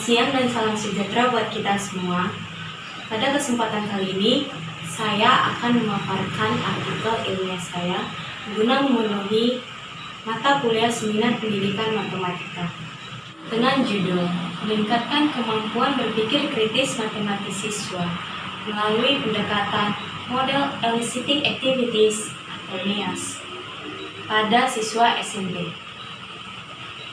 siang dan salam sejahtera buat kita semua. Pada kesempatan kali ini, saya akan memaparkan artikel ilmiah saya guna memenuhi mata kuliah Seminar Pendidikan Matematika dengan judul Meningkatkan Kemampuan Berpikir Kritis Matematis Siswa melalui pendekatan Model Eliciting Activities atau MIAS pada siswa SMP,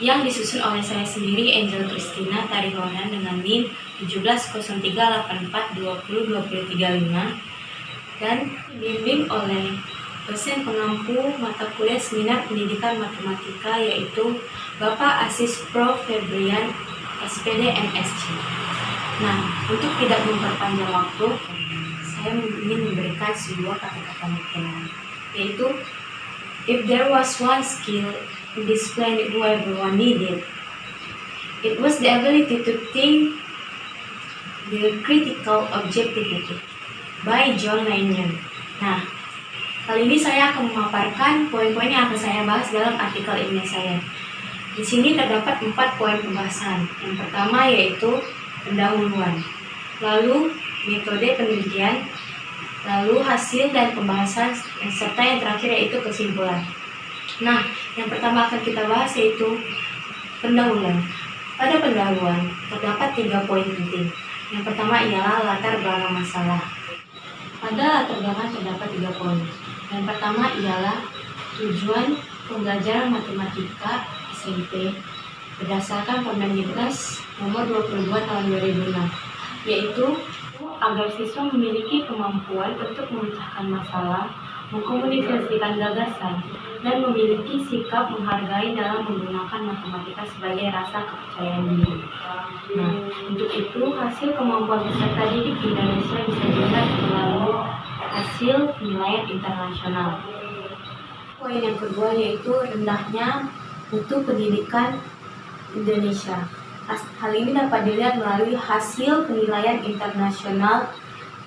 yang disusun oleh saya sendiri, Angel Christina Tarihonan, dengan NIM 170384202035 dan dibimbing oleh dosen pengampu mata kuliah Seminar Pendidikan Matematika, yaitu Bapak Asis Prof. Febrian, SPD MSc. Nah, untuk tidak memperpanjang waktu, saya ingin memberikan sebuah kata-kata mutiara, yaitu if there was one skill in this planet who everyone needed, it was the ability to think the critical objectivity by John Lennon. Nah, kali ini saya akan memaparkan poin-poin yang akan saya bahas dalam artikel ilmiah saya. Di sini terdapat 4 poin pembahasan. Yang pertama yaitu pendahuluan, lalu metode penelitian, lalu hasil dan pembahasan, serta yang terakhir yaitu kesimpulan. Nah, yang pertama akan kita bahas yaitu pendahuluan. Pada pendahuluan terdapat 3 poin penting. Yang pertama ialah latar belakang masalah. Pada latar belakang terdapat 3 poin. Yang pertama ialah tujuan pembelajaran matematika SMP berdasarkan Permendiknas nomor 22 tahun 2006, yaitu agar siswa memiliki kemampuan untuk memecahkan masalah, mengkomunikasikan gagasan, dan memiliki sikap menghargai dalam menggunakan matematika sebagai rasa kepercayaan diri. Nah, untuk itu hasil kemampuan peserta didik di Indonesia bisa dilihat melalui hasil penilaian internasional. Poin yang kedua yaitu rendahnya mutu pendidikan Indonesia. Hal ini dapat dilihat melalui hasil penilaian internasional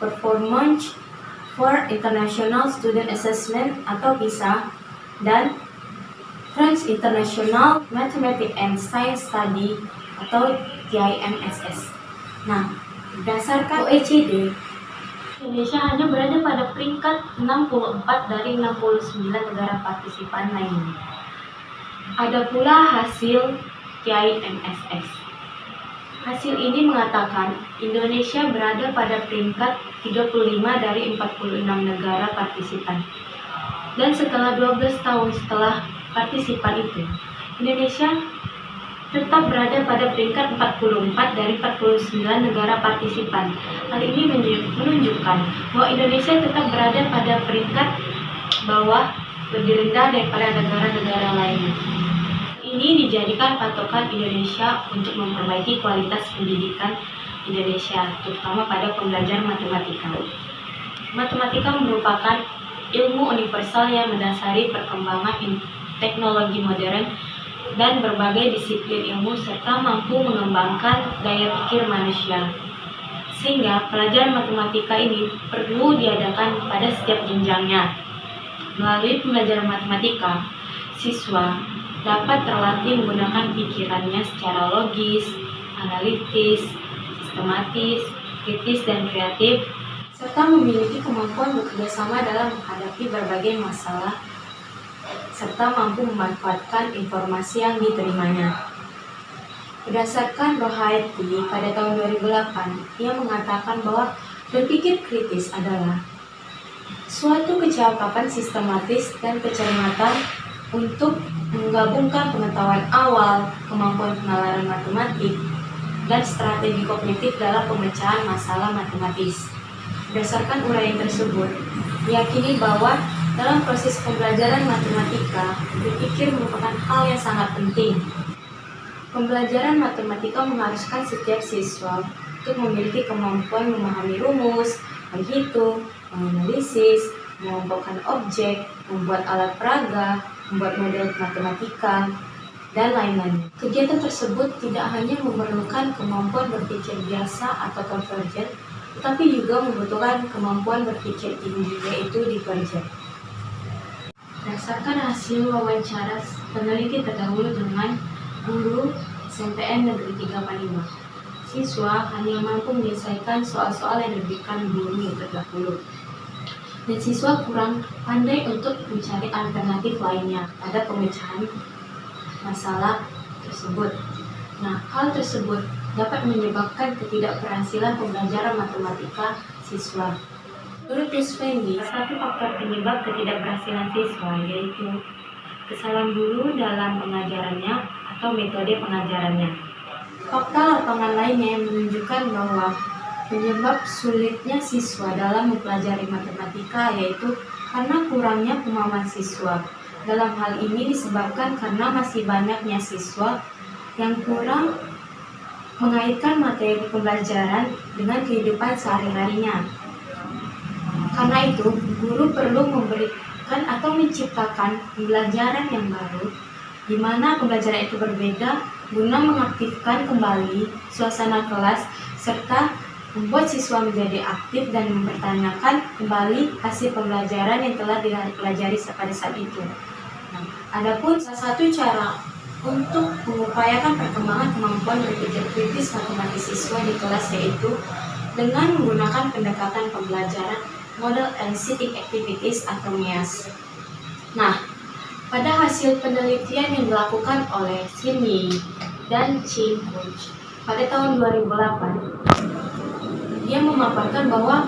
Performance for International Student Assessment atau PISA dan French International Mathematics and Science Study atau TIMSS. Nah, berdasarkan OECD, Indonesia hanya berada pada peringkat 64 dari 69 negara partisipan lainnya. Ada pula hasil TIMSS. Hasil ini mengatakan Indonesia berada pada peringkat 35 dari 46 negara partisipan. Dan setelah 12 tahun setelah partisipan itu, Indonesia tetap berada pada peringkat 44 dari 49 negara partisipan. Hal ini menunjukkan bahwa Indonesia tetap berada pada peringkat bawah, lebih rendah daripada negara-negara lainnya. Ini dijadikan patokan Indonesia untuk memperbaiki kualitas pendidikan Indonesia, terutama pada pembelajaran matematika. Matematika merupakan ilmu universal yang mendasari perkembangan teknologi modern dan berbagai disiplin ilmu serta mampu mengembangkan daya pikir manusia. Sehingga pelajaran matematika ini perlu diadakan pada setiap jenjangnya. Melalui pembelajaran matematika, siswa dapat terlatih menggunakan pikirannya secara logis, analitis, sistematis, kritis, dan kreatif, serta memiliki kemampuan bekerjasama dalam menghadapi berbagai masalah, serta mampu memanfaatkan informasi yang diterimanya. Berdasarkan Rohaiti pada tahun 2008, ia mengatakan bahwa berpikir kritis adalah suatu kecakapan sistematis dan kecermatan untuk menggabungkan pengetahuan awal, kemampuan penalaran matematik, dan strategi kognitif dalam pemecahan masalah matematis. Berdasarkan uraian tersebut, diyakini bahwa dalam proses pembelajaran matematika, berpikir merupakan hal yang sangat penting. Pembelajaran matematika mengharuskan setiap siswa untuk memiliki kemampuan memahami rumus, menghitung, menganalisis, mengelompokkan objek, membuat alat peraga, membuat model matematika, dan lain-lain. Kegiatan tersebut tidak hanya memerlukan kemampuan berpikir biasa atau konvergen, tetapi juga membutuhkan kemampuan berpikir tinggi, yaitu divergen. Berdasarkan hasil wawancara peneliti terdahulu dengan guru SNPN Negeri 3 Panima, siswa hanya mampu menyelesaikan soal-soal yang diberikan guru terdahulu, dan siswa kurang pandai untuk mencari alternatif lainnya pada pemecahan masalah tersebut. Nah, hal tersebut dapat menyebabkan ketidakberhasilan pembelajaran matematika siswa. Menurut Yusfendi, satu faktor penyebab ketidakberhasilan siswa yaitu kesalahan guru dalam pengajarannya atau metode pengajarannya. Fakta lapangan lainnya yang menunjukkan bahwa penyebab sulitnya siswa dalam mempelajari matematika yaitu karena kurangnya pemahaman siswa. Dalam hal ini disebabkan karena masih banyaknya siswa yang kurang mengaitkan materi pembelajaran dengan kehidupan sehari-harinya. Karena itu, guru perlu memberikan atau menciptakan pembelajaran yang baru, di mana pembelajaran itu berbeda guna mengaktifkan kembali suasana kelas serta membuat siswa menjadi aktif dan mempertanyakan kembali hasil pembelajaran yang telah dipelajari pada saat itu. Nah, adapun salah satu cara untuk mengupayakan perkembangan kemampuan berpikir kritis matematis siswa di kelas yaitu dengan menggunakan pendekatan pembelajaran Model Eliciting Activities atau MEAS. Nah, pada hasil penelitian yang dilakukan oleh Sini dan Chin Coach pada tahun 2008, dia memaparkan bahwa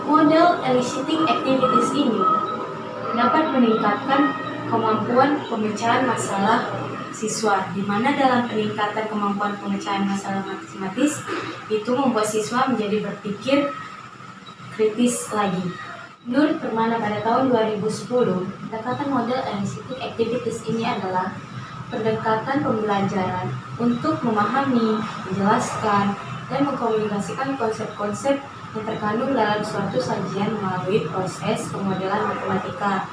model eliciting activities ini dapat meningkatkan kemampuan pemecahan masalah siswa, di mana dalam peningkatan kemampuan pemecahan masalah matematis itu membuat siswa menjadi berpikir kritis lagi. Menurut Permana pada tahun 2010, pendekatan model eliciting activities ini adalah pendekatan pembelajaran untuk memahami, menjelaskan, dan mengkomunikasikan konsep-konsep yang terkandung dalam suatu sajian melalui proses pemodelan matematika.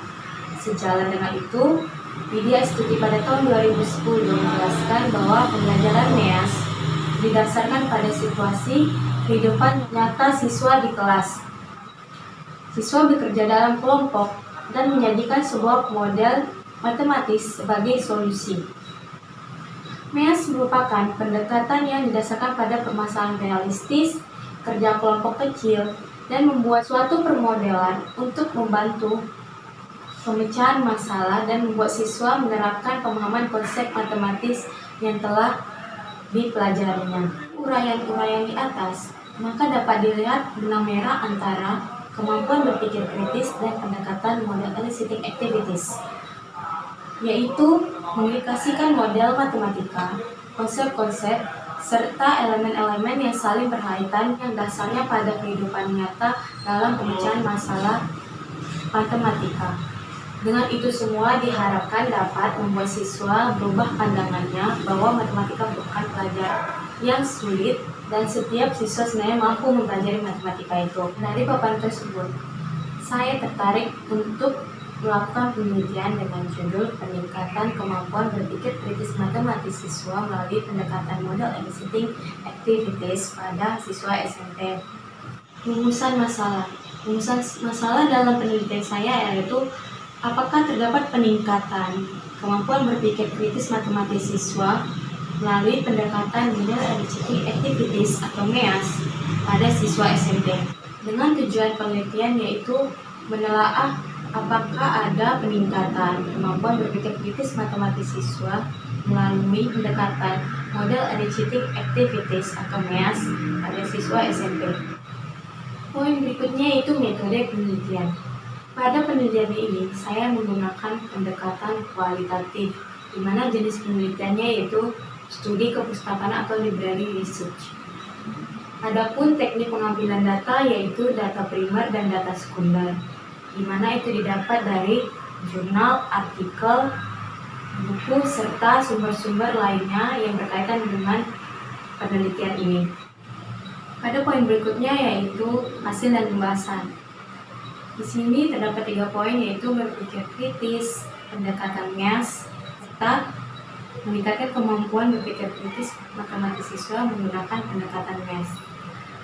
Sejalan dengan itu, Widya Astuti pada tahun 2010 menjelaskan bahwa pembelajaran MEAS didasarkan pada situasi kehidupan nyata siswa di kelas. Siswa bekerja dalam kelompok dan menjadikan sebuah model matematis sebagai solusi. MEAS merupakan pendekatan yang didasarkan pada permasalahan realistis, kerja kelompok kecil, dan membuat suatu permodelan untuk membantu pemecahan masalah dan membuat siswa menerapkan pemahaman konsep matematis yang telah dipelajarinya. Uraian-uraian di atas, maka dapat dilihat benang merah antara kemampuan berpikir kritis dan pendekatan model eliciting activities, yaitu mengaplikasikan model matematika, konsep-konsep, serta elemen-elemen yang saling berkaitan yang dasarnya pada kehidupan nyata dalam pemecahan masalah matematika. Dengan itu semua diharapkan dapat membuat siswa berubah pandangannya bahwa matematika bukan pelajaran yang sulit dan setiap siswa sebenarnya mampu mempelajari matematika itu. Dari paparan tersebut, saya tertarik untuk melakukan penelitian dengan judul Peningkatan Kemampuan Berpikir Kritis Matematis Siswa melalui pendekatan model eliciting activities pada siswa SMP. Rumusan masalah. Rumusan masalah dalam penelitian saya yaitu apakah terdapat peningkatan kemampuan berpikir kritis matematis siswa melalui pendekatan model eliciting activities atau MEAS pada siswa SMP. Dengan tujuan penelitian yaitu menelaah apakah ada peningkatan kemampuan berpikir kritis matematis siswa melalui pendekatan model eliciting activities atau MEAS pada siswa SMP. Poin berikutnya yaitu metode penelitian. Pada penelitian ini, saya menggunakan pendekatan kualitatif, di mana jenis penelitiannya yaitu studi kepustakaan atau library research. Adapun teknik pengambilan data yaitu data primer dan data sekunder, di mana itu didapat dari jurnal, artikel, buku, serta sumber-sumber lainnya yang berkaitan dengan penelitian ini. Pada poin berikutnya yaitu hasil dan pembahasan. Di sini terdapat 3 poin yaitu berpikir kritis, pendekatan MEAS, serta meningkatkan kemampuan berpikir kritis matematis siswa menggunakan pendekatan MEAS.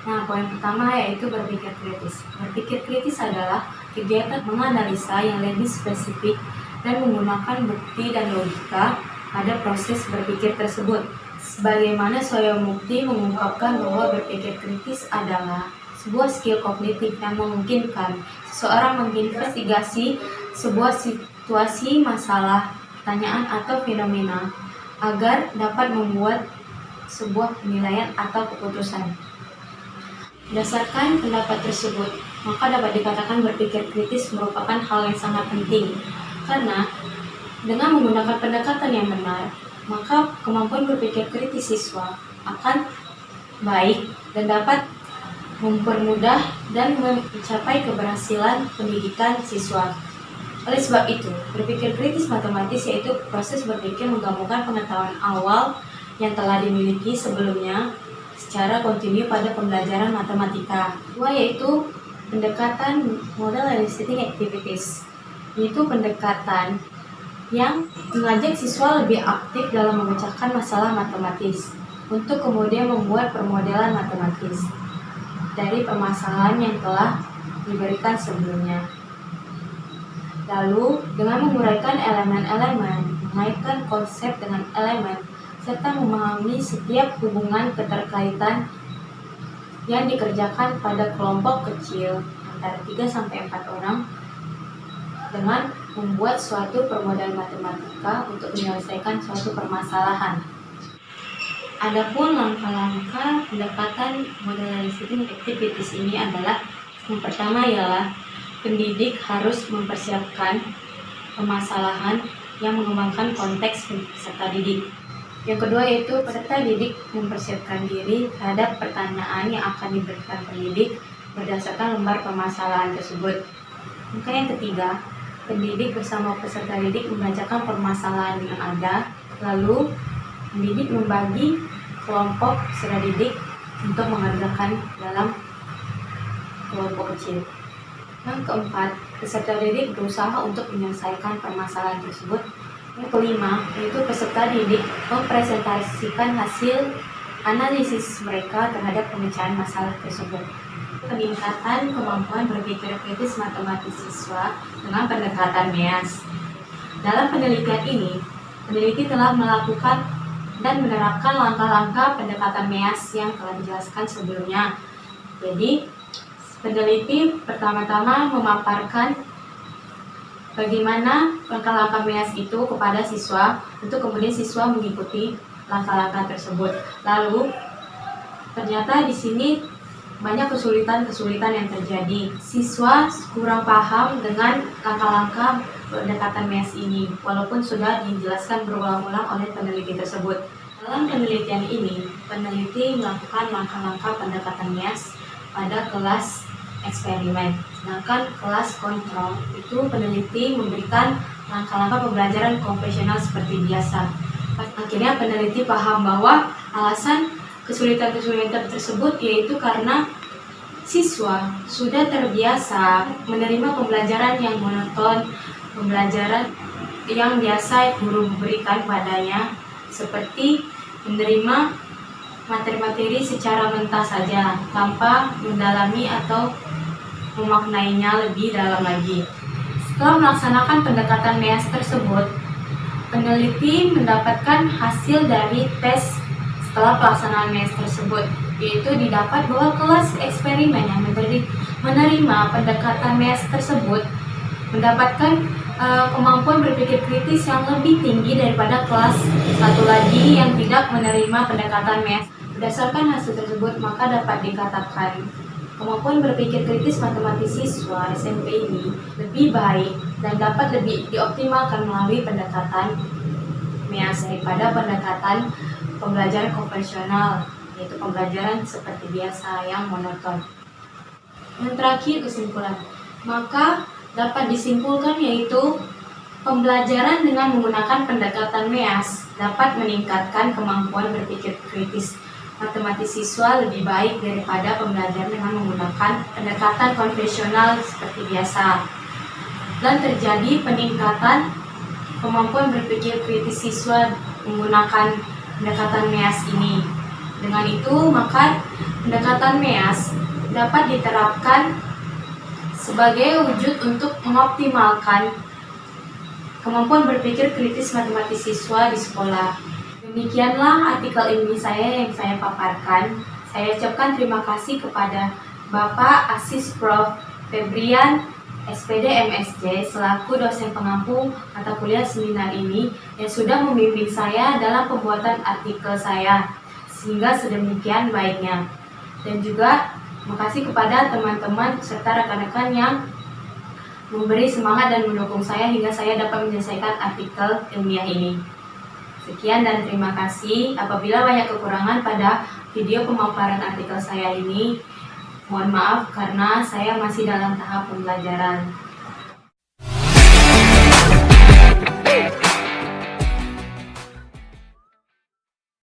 Nah, poin pertama yaitu berpikir kritis. Berpikir kritis adalah kegiatan menganalisa yang lebih spesifik dan menggunakan bukti dan logika pada proses berpikir tersebut, Sebagaimana Soyomukti mengungkapkan bahwa berpikir kritis adalah sebuah skill kognitif yang memungkinkan seseorang menginvestigasi sebuah situasi, masalah, pertanyaan, atau fenomena agar dapat membuat sebuah penilaian atau keputusan. Berdasarkan pendapat tersebut, maka dapat dikatakan berpikir kritis merupakan hal yang sangat penting, karena dengan menggunakan pendekatan yang benar, maka kemampuan berpikir kritis siswa akan baik dan dapat mempermudah dan mencapai keberhasilan pendidikan siswa. Oleh sebab itu, berpikir kritis matematis yaitu proses berpikir menggabungkan pengetahuan awal yang telah dimiliki sebelumnya secara kontinu pada pembelajaran matematika. Kedua yaitu pendekatan model eliciting activities, yaitu pendekatan yang mengajak siswa lebih aktif dalam memecahkan masalah matematis untuk kemudian membuat permodelan matematis dari permasalahan yang telah diberikan sebelumnya. Lalu, dengan menguraikan elemen-elemen, mengaitkan konsep dengan elemen, serta memahami setiap hubungan keterkaitan yang dikerjakan pada kelompok kecil antara 3-4 orang dengan membuat suatu permodelan matematika untuk menyelesaikan suatu permasalahan. Adapun langkah-langkah pendekatan model eliciting activities ini adalah yang pertama ialah pendidik harus mempersiapkan permasalahan yang mengembangkan konteks peserta didik. Yang kedua yaitu peserta didik mempersiapkan diri terhadap pertanyaan yang akan diberikan pendidik berdasarkan lembar permasalahan tersebut. Maka yang ketiga, pendidik bersama peserta didik membacakan permasalahan yang ada, lalu pendidik membagi kelompok peserta didik untuk mengerjakan dalam kelompok kecil. Yang keempat, peserta didik berusaha untuk menyelesaikan permasalahan tersebut. Yang kelima, yaitu peserta didik mempresentasikan hasil analisis mereka terhadap pemecahan masalah tersebut. Peningkatan kemampuan berpikir kritis matematis siswa dengan pendekatan MEAS. Dalam penelitian ini, peneliti telah melakukan dan menerapkan langkah-langkah pendekatan MEAS yang telah dijelaskan sebelumnya. Jadi, peneliti pertama-tama memaparkan bagaimana langkah-langkah MEAS itu kepada siswa, untuk kemudian siswa mengikuti langkah-langkah tersebut. Lalu, ternyata di sini banyak kesulitan-kesulitan yang terjadi. Siswa kurang paham dengan langkah-langkah pendekatan MEAS ini, walaupun sudah dijelaskan berulang-ulang oleh peneliti tersebut. Dalam penelitian ini, peneliti melakukan langkah-langkah pendekatan MEAS pada kelas eksperimen. Sedangkan kelas kontrol itu peneliti memberikan langkah-langkah pembelajaran konvensional seperti biasa. Akhirnya peneliti paham bahwa alasan kesulitan-kesulitan tersebut yaitu karena siswa sudah terbiasa menerima pembelajaran yang monoton, pembelajaran yang biasa guru berikan padanya, seperti menerima materi-materi secara mentah saja tanpa mendalami atau memaknainya lebih dalam lagi. Setelah melaksanakan pendekatan MEAS tersebut, peneliti mendapatkan hasil dari tes setelah pelaksanaan MEAS tersebut, yaitu didapat bahwa kelas eksperimen yang menerima pendekatan MEAS tersebut mendapatkan kemampuan berpikir kritis yang lebih tinggi daripada kelas satu lagi yang tidak menerima pendekatan MEAS. Berdasarkan hasil tersebut, maka dapat dikatakan kemampuan berpikir kritis matematis siswa SMP ini lebih baik dan dapat lebih dioptimalkan melalui pendekatan MEAS daripada pendekatan pembelajaran konvensional, yaitu pembelajaran seperti biasa yang monoton. Yang terakhir, kesimpulan. Maka dapat disimpulkan yaitu pembelajaran dengan menggunakan pendekatan MEAS dapat meningkatkan kemampuan berpikir kritis matematis siswa lebih baik daripada pembelajaran dengan menggunakan pendekatan konvensional seperti biasa. Dan terjadi peningkatan kemampuan berpikir kritis siswa menggunakan pendekatan MEAS ini. Dengan itu, maka pendekatan MEAS dapat diterapkan sebagai wujud untuk mengoptimalkan kemampuan berpikir kritis matematis siswa di sekolah. Demikianlah artikel ilmiah saya yang saya paparkan. Saya ucapkan terima kasih kepada Bapak Asis Prof. Febrian, SPD MSc, selaku dosen pengampu mata kuliah seminar ini yang sudah membimbing saya dalam pembuatan artikel saya sehingga sedemikian baiknya. Dan juga terima kasih kepada teman-teman serta rekan-rekan yang memberi semangat dan mendukung saya hingga saya dapat menyelesaikan artikel ilmiah ini. Sekian dan terima kasih. Apabila banyak kekurangan pada video pemaparan artikel saya ini, mohon maaf karena saya masih dalam tahap pembelajaran.